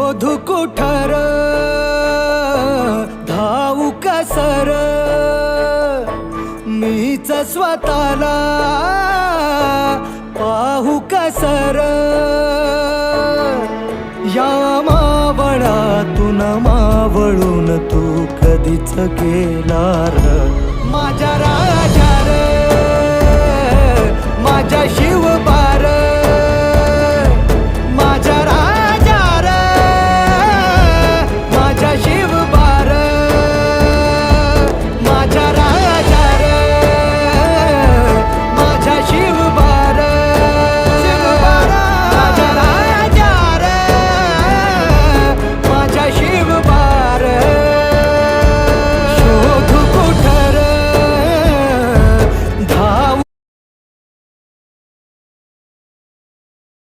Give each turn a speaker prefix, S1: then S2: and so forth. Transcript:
S1: शोधू कुठर धावू कसर मीच स्वतःला पाहू कसर या मावळातून मावळून तू कधीच गेला र